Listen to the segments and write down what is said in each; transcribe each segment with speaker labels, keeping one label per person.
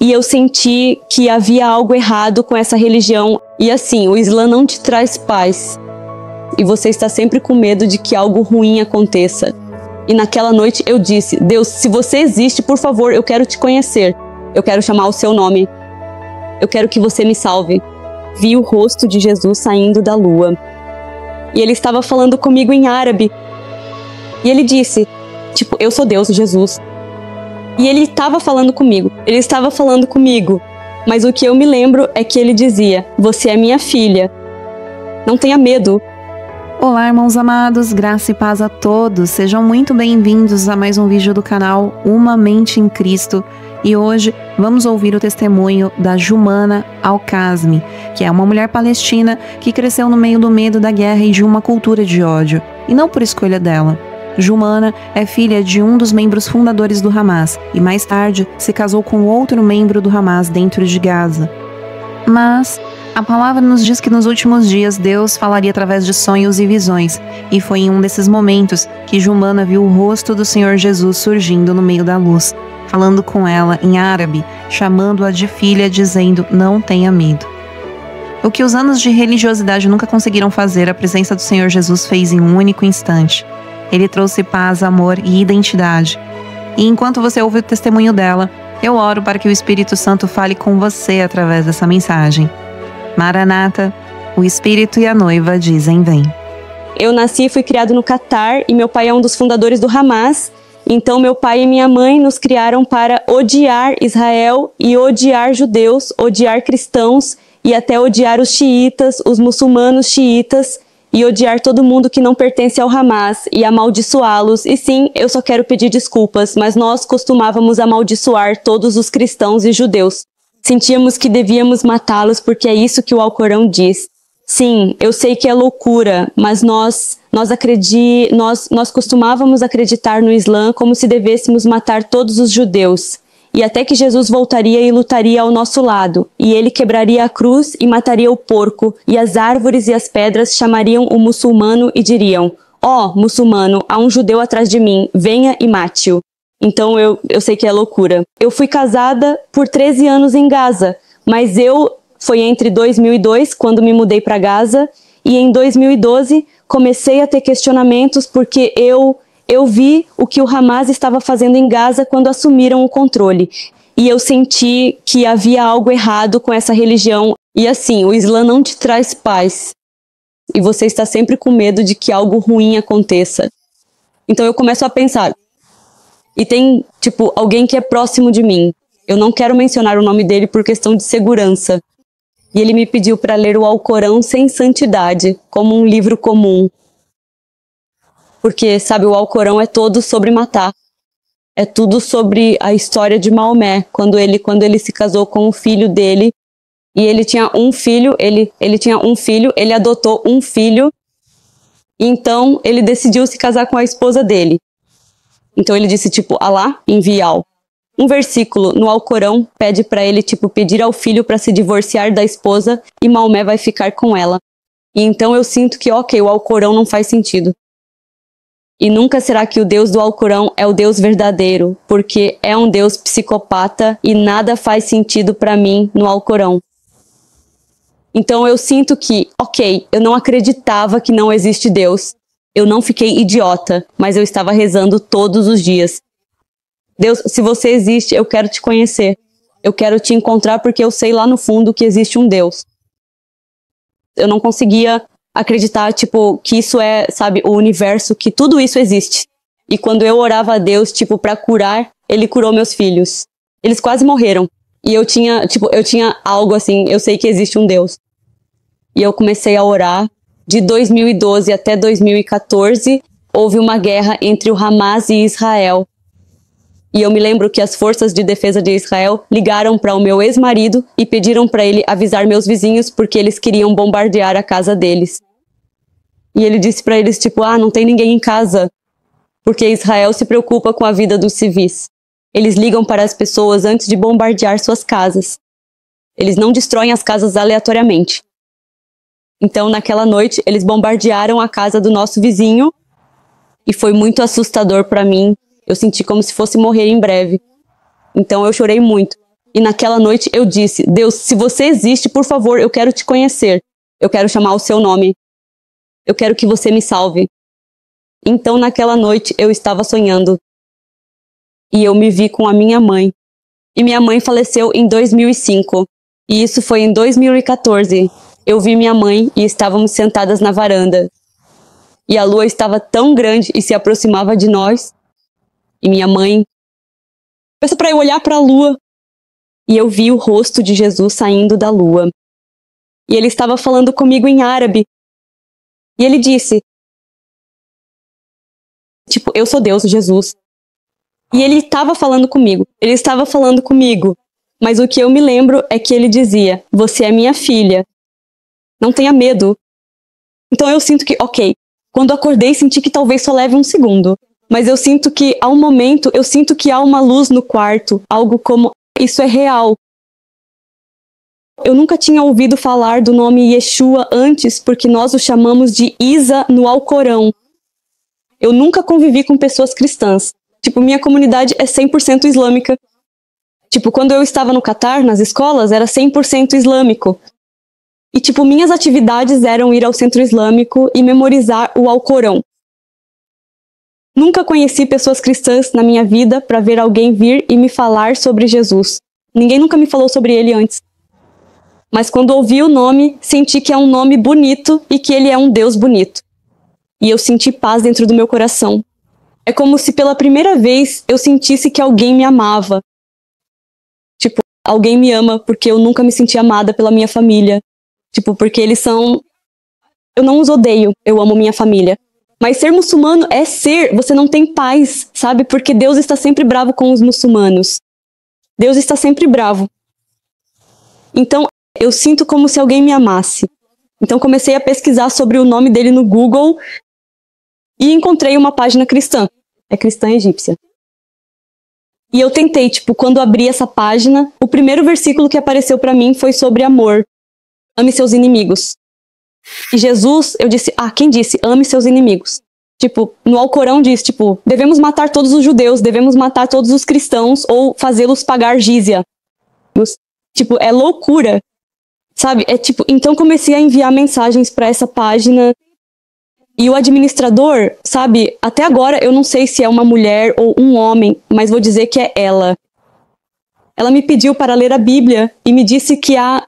Speaker 1: e eu senti que havia algo errado com essa religião. E assim, o Islã não te traz paz. E você está sempre com medo de que algo ruim aconteça. E naquela noite eu disse: Deus, se você existe, por favor, eu quero te conhecer. Eu quero chamar o seu nome. Eu quero que você me salve. Vi o rosto de Jesus saindo da lua. E ele estava falando comigo em árabe. E ele disse, tipo, eu sou Deus, Jesus. E ele estava falando comigo. Ele estava falando comigo. Mas o que eu me lembro é que ele dizia: você é minha filha. Não tenha medo.
Speaker 2: Olá, irmãos amados, graça e paz a todos. Sejam muito bem-vindos a mais um vídeo do canal Uma Mente em Cristo. E hoje vamos ouvir o testemunho da Jumana Al-Kazmi, que é uma mulher palestina que cresceu no meio do medo da guerra e de uma cultura de ódio, e não por escolha dela. Jumana é filha de um dos membros fundadores do Hamas e mais tarde se casou com outro membro do Hamas dentro de Gaza. Mas a palavra nos diz que nos últimos dias Deus falaria através de sonhos e visões, e foi em um desses momentos que Jumana viu o rosto do Senhor Jesus surgindo no meio da luz, falando com ela em árabe, chamando-a de filha, dizendo: não tenha medo. O que os anos de religiosidade nunca conseguiram fazer, a presença do Senhor Jesus fez em um único instante. Ele trouxe paz, amor e identidade. E enquanto você ouve o testemunho dela, eu oro para que o Espírito Santo fale com você através dessa mensagem. Maranata, o Espírito e a noiva dizem vem.
Speaker 1: Eu nasci e fui criado no Catar e meu pai é um dos fundadores do Hamas. Então meu pai e minha mãe nos criaram para odiar Israel e odiar judeus, odiar cristãos e até odiar os xiitas, os muçulmanos xiitas e odiar todo mundo que não pertence ao Hamas e amaldiçoá-los. E sim, eu só quero pedir desculpas, mas nós costumávamos amaldiçoar todos os cristãos e judeus. Sentíamos que devíamos matá-los porque é isso que o Alcorão diz. Sim, eu sei que é loucura, mas nós costumávamos acreditar no Islã como se devêssemos matar todos os judeus. E até que Jesus voltaria e lutaria ao nosso lado, e ele quebraria a cruz e mataria o porco, e as árvores e as pedras chamariam o muçulmano e diriam: ó, muçulmano, há um judeu atrás de mim, venha e mate-o. Então eu sei que é loucura. Eu fui casada por 13 anos em Gaza, mas foi entre 2002, quando me mudei para Gaza, e em 2012 comecei a ter questionamentos porque eu vi o que o Hamas estava fazendo em Gaza quando assumiram o controle. E eu senti que havia algo errado com essa religião. E assim, o Islã não te traz paz. E você está sempre com medo de que algo ruim aconteça. Então eu começo a pensar. E tem, tipo, alguém que é próximo de mim. Eu não quero mencionar o nome dele por questão de segurança. E ele me pediu para ler o Alcorão sem santidade, como um livro comum. Porque, sabe, o Alcorão é todo sobre matar. É tudo sobre a história de Maomé, quando ele se casou com o filho dele. E ele tinha um filho, ele adotou um filho. Então, ele decidiu se casar com a esposa dele. Então ele disse, tipo, Alá envia-o. Um versículo no Alcorão pede para ele, tipo, pedir ao filho para se divorciar da esposa e Maomé vai ficar com ela. E então eu sinto que, ok, o Alcorão não faz sentido. E nunca será que o Deus do Alcorão é o Deus verdadeiro, porque é um Deus psicopata e nada faz sentido para mim no Alcorão. Então eu sinto que, ok, eu não acreditava que não existe Deus. Eu não fiquei idiota, mas eu estava rezando todos os dias. Deus, se você existe, eu quero te conhecer. Eu quero te encontrar porque eu sei lá no fundo que existe um Deus. Eu não conseguia acreditar, tipo, que isso é, sabe, o universo, que tudo isso existe. E quando eu orava a Deus, tipo, para curar, ele curou meus filhos. Eles quase morreram. E eu tinha algo assim, eu sei que existe um Deus. E eu comecei a orar. De 2012 até 2014, houve uma guerra entre o Hamas e Israel. E eu me lembro que as forças de defesa de Israel ligaram para o meu ex-marido e pediram para ele avisar meus vizinhos porque eles queriam bombardear a casa deles. E ele disse para eles, tipo, não tem ninguém em casa, porque Israel se preocupa com a vida dos civis. Eles ligam para as pessoas antes de bombardear suas casas. Eles não destroem as casas aleatoriamente. Então, naquela noite, eles bombardearam a casa do nosso vizinho e foi muito assustador para mim. Eu senti como se fosse morrer em breve. Então, eu chorei muito. E naquela noite eu disse: Deus, se você existe, por favor, eu quero te conhecer. Eu quero chamar o seu nome. Eu quero que você me salve. Então naquela noite eu estava sonhando. E eu me vi com a minha mãe. E minha mãe faleceu em 2005. E isso foi em 2014. Eu vi minha mãe e estávamos sentadas na varanda. E a lua estava tão grande e se aproximava de nós. E minha mãe peça para eu olhar para a lua. E eu vi o rosto de Jesus saindo da lua. E ele estava falando comigo em árabe. E ele disse, tipo, eu sou Deus, Jesus. E ele estava falando comigo. Ele estava falando comigo. Mas o que eu me lembro é que ele dizia, você é minha filha. Não tenha medo. Então eu sinto que, ok, quando acordei senti que talvez só leve um segundo. Mas eu sinto que, ao momento, eu sinto que há uma luz no quarto. Algo como, isso é real. Eu nunca tinha ouvido falar do nome Yeshua antes, porque nós o chamamos de Isa no Alcorão. Eu nunca convivi com pessoas cristãs. Tipo, minha comunidade é 100% islâmica. Tipo, quando eu estava no Catar, nas escolas, era 100% islâmico. E, tipo, minhas atividades eram ir ao centro islâmico e memorizar o Alcorão. Nunca conheci pessoas cristãs na minha vida para ver alguém vir e me falar sobre Jesus. Ninguém nunca me falou sobre ele antes. Mas quando ouvi o nome, senti que é um nome bonito e que ele é um Deus bonito. E eu senti paz dentro do meu coração. É como se pela primeira vez eu sentisse que alguém me amava. Tipo, alguém me ama porque eu nunca me senti amada pela minha família. Tipo, porque eles são... Eu não os odeio, eu amo minha família. Mas ser muçulmano é ser, você não tem paz, sabe? Porque Deus está sempre bravo com os muçulmanos. Deus está sempre bravo. Então, eu sinto como se alguém me amasse. Então, comecei a pesquisar sobre o nome dele no Google e encontrei uma página cristã. É cristã egípcia. E eu tentei, tipo, quando abri essa página, o primeiro versículo que apareceu para mim foi sobre amor. Ame seus inimigos. E Jesus, eu disse, quem disse? Ame seus inimigos. Tipo, no Alcorão diz, tipo, devemos matar todos os judeus, devemos matar todos os cristãos ou fazê-los pagar jizya. Tipo, é loucura. Sabe? É tipo, então comecei a enviar mensagens para essa página. E o administrador, sabe, até agora eu não sei se é uma mulher ou um homem, mas vou dizer que é ela. Ela me pediu para ler a Bíblia e me disse que há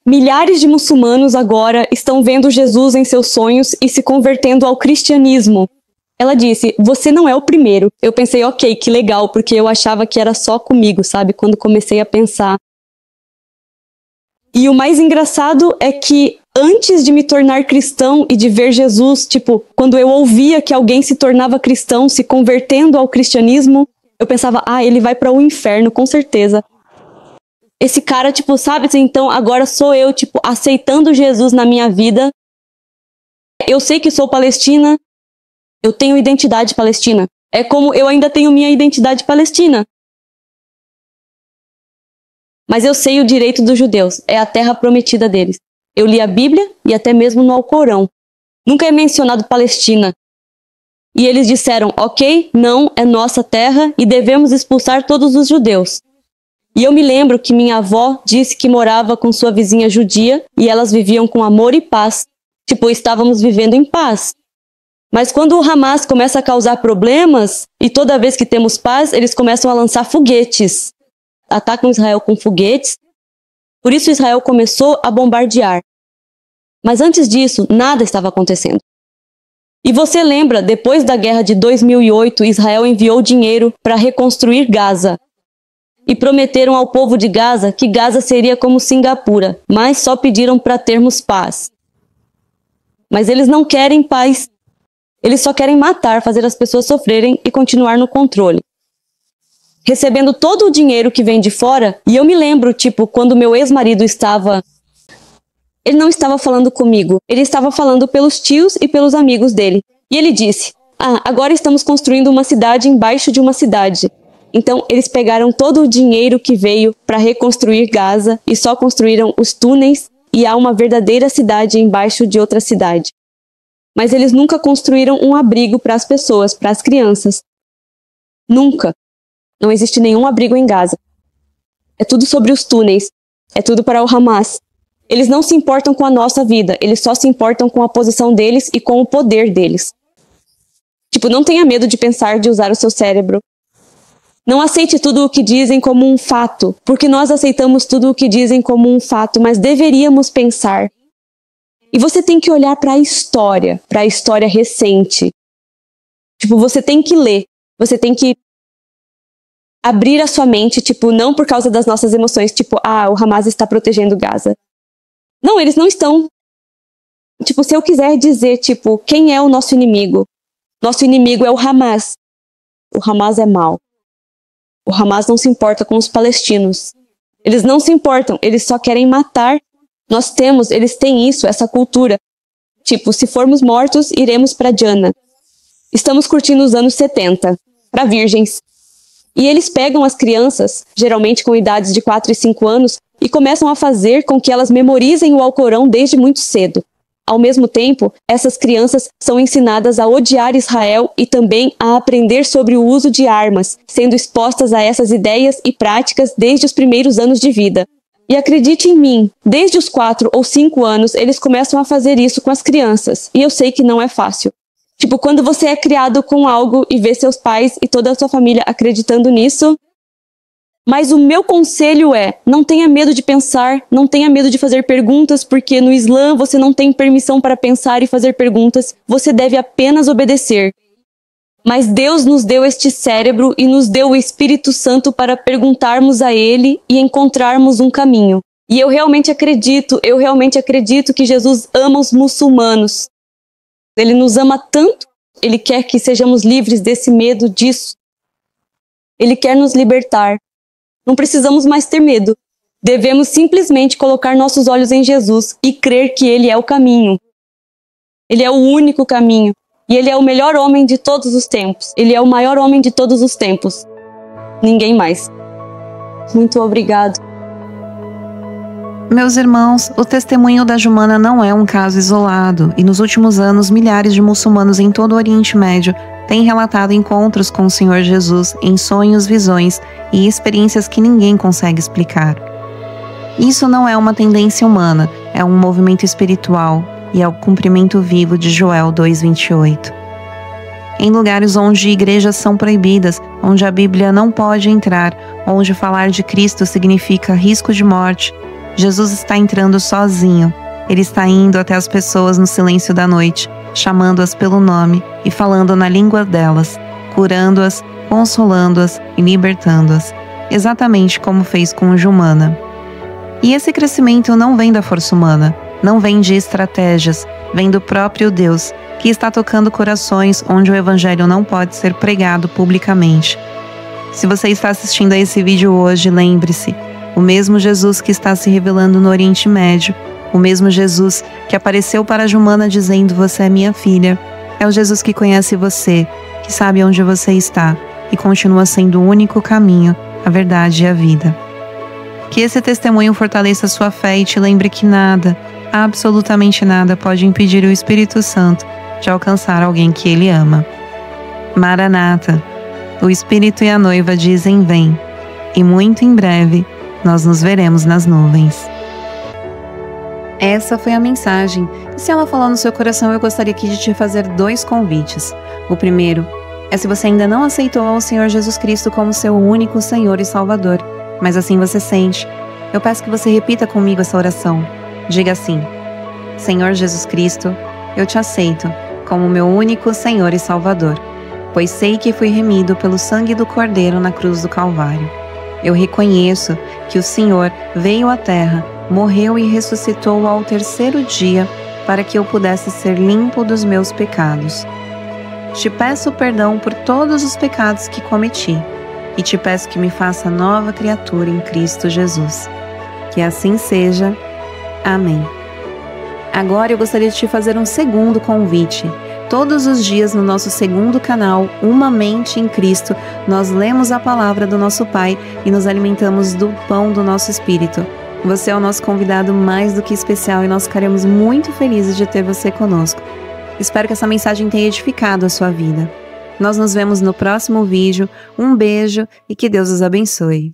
Speaker 1: milhares de muçulmanos agora estão vendo Jesus em seus sonhos e se convertendo ao cristianismo. Ela disse, você não é o primeiro. Eu pensei, ok, que legal, porque eu achava que era só comigo, sabe? Quando comecei a pensar. E o mais engraçado é que antes de me tornar cristão e de ver Jesus, tipo, quando eu ouvia que alguém se tornava cristão, se convertendo ao cristianismo, eu pensava, ele vai para o inferno, com certeza. Esse cara, tipo, sabe, assim, então agora sou eu, tipo, aceitando Jesus na minha vida. Eu sei que sou palestina, eu tenho identidade palestina. É como eu ainda tenho minha identidade palestina. Mas eu sei o direito dos judeus, é a terra prometida deles. Eu li a Bíblia e até mesmo no Alcorão. Nunca é mencionado Palestina. E eles disseram, ok, não, é nossa terra e devemos expulsar todos os judeus. E eu me lembro que minha avó disse que morava com sua vizinha judia e elas viviam com amor e paz. Tipo, estávamos vivendo em paz. Mas quando o Hamas começa a causar problemas e toda vez que temos paz, eles começam a lançar foguetes. Atacam Israel com foguetes. Por isso Israel começou a bombardear. Mas antes disso, nada estava acontecendo. E você lembra, depois da guerra de 2008, Israel enviou dinheiro para reconstruir Gaza. E prometeram ao povo de Gaza que Gaza seria como Singapura, mas só pediram para termos paz. Mas eles não querem paz. Eles só querem matar, fazer as pessoas sofrerem e continuar no controle. Recebendo todo o dinheiro que vem de fora, e eu me lembro, tipo, quando meu ex-marido estava... Ele não estava falando comigo, ele estava falando pelos tios e pelos amigos dele. E ele disse, agora estamos construindo uma cidade embaixo de uma cidade. Então, eles pegaram todo o dinheiro que veio para reconstruir Gaza e só construíram os túneis e há uma verdadeira cidade embaixo de outra cidade. Mas eles nunca construíram um abrigo para as pessoas, para as crianças. Nunca. Não existe nenhum abrigo em Gaza. é tudo sobre os túneis, é tudo para o Hamas. Eles não se importam com a nossa vida, eles só se importam com a posição deles e com o poder deles. Tipo, não tenha medo de pensar, de usar o seu cérebro. Não aceite tudo o que dizem como um fato, porque nós aceitamos tudo o que dizem como um fato, mas deveríamos pensar. E você tem que olhar para a história recente. Tipo, você tem que ler, você tem que abrir a sua mente, tipo, não por causa das nossas emoções, tipo, o Hamas está protegendo Gaza. Não, eles não estão. Tipo, se eu quiser dizer, tipo, quem é o nosso inimigo? Nosso inimigo é o Hamas. O Hamas é mau. O Hamas não se importa com os palestinos. Eles não se importam, eles só querem matar. Eles têm isso, essa cultura. Tipo, se formos mortos, iremos para Jannah. Estamos curtindo os anos 70, para virgens. E eles pegam as crianças, geralmente com idades de 4 e 5 anos, e começam a fazer com que elas memorizem o Alcorão desde muito cedo. Ao mesmo tempo, essas crianças são ensinadas a odiar Israel e também a aprender sobre o uso de armas, sendo expostas a essas ideias e práticas desde os primeiros anos de vida. E acredite em mim, desde os 4 ou 5 anos, eles começam a fazer isso com as crianças. E eu sei que não é fácil. Tipo, quando você é criado com algo e vê seus pais e toda a sua família acreditando nisso. Mas o meu conselho é, não tenha medo de pensar, não tenha medo de fazer perguntas, porque no Islã você não tem permissão para pensar e fazer perguntas, você deve apenas obedecer. Mas Deus nos deu este cérebro e nos deu o Espírito Santo para perguntarmos a Ele e encontrarmos um caminho. E eu realmente acredito que Jesus ama os muçulmanos. Ele nos ama tanto, Ele quer que sejamos livres desse medo, disso. Ele quer nos libertar. Não precisamos mais ter medo. Devemos simplesmente colocar nossos olhos em Jesus e crer que Ele é o caminho. Ele é o único caminho. E Ele é o melhor homem de todos os tempos. Ele é o maior homem de todos os tempos. Ninguém mais. Muito obrigado.
Speaker 2: Meus irmãos, o testemunho da Jumana não é um caso isolado, e nos últimos anos, milhares de muçulmanos em todo o Oriente Médio têm relatado encontros com o Senhor Jesus em sonhos, visões e experiências que ninguém consegue explicar. Isso não é uma tendência humana, é um movimento espiritual e é o cumprimento vivo de Joel 2:28. Em lugares onde igrejas são proibidas, onde a Bíblia não pode entrar, onde falar de Cristo significa risco de morte, Jesus está entrando sozinho. Ele está indo até as pessoas no silêncio da noite, chamando-as pelo nome e falando na língua delas, curando-as, consolando-as e libertando-as, exatamente como fez com Jumana. E esse crescimento não vem da força humana, não vem de estratégias, vem do próprio Deus, que está tocando corações onde o Evangelho não pode ser pregado publicamente. Se você está assistindo a esse vídeo hoje, lembre-se, o mesmo Jesus que está se revelando no Oriente Médio, o mesmo Jesus que apareceu para Jumana dizendo: "Você é minha filha", é o Jesus que conhece você, que sabe onde você está e continua sendo o único caminho, a verdade e a vida. Que esse testemunho fortaleça sua fé e te lembre que nada, absolutamente nada, pode impedir o Espírito Santo de alcançar alguém que Ele ama. Maranata, o Espírito e a noiva dizem: "Vem", e muito em breve nós nos veremos nas nuvens. Essa foi a mensagem. E se ela falou no seu coração, eu gostaria aqui de te fazer 2 convites. O primeiro é: se você ainda não aceitou ao Senhor Jesus Cristo como seu único Senhor e Salvador, mas assim você sente, eu peço que você repita comigo essa oração. Diga assim: Senhor Jesus Cristo, eu te aceito como meu único Senhor e Salvador, pois sei que fui remido pelo sangue do Cordeiro na cruz do Calvário. Eu reconheço que o Senhor veio à terra, morreu e ressuscitou ao 3º dia para que eu pudesse ser limpo dos meus pecados. Te peço perdão por todos os pecados que cometi e te peço que me faça nova criatura em Cristo Jesus. Que assim seja. Amém. Agora eu gostaria de te fazer um segundo convite. Todos os dias no nosso segundo canal, Uma Mente em Cristo, nós lemos a palavra do nosso Pai e nos alimentamos do pão do nosso Espírito. Você é o nosso convidado mais do que especial e nós ficaremos muito felizes de ter você conosco. Espero que essa mensagem tenha edificado a sua vida. Nós nos vemos no próximo vídeo. Um beijo e que Deus os abençoe.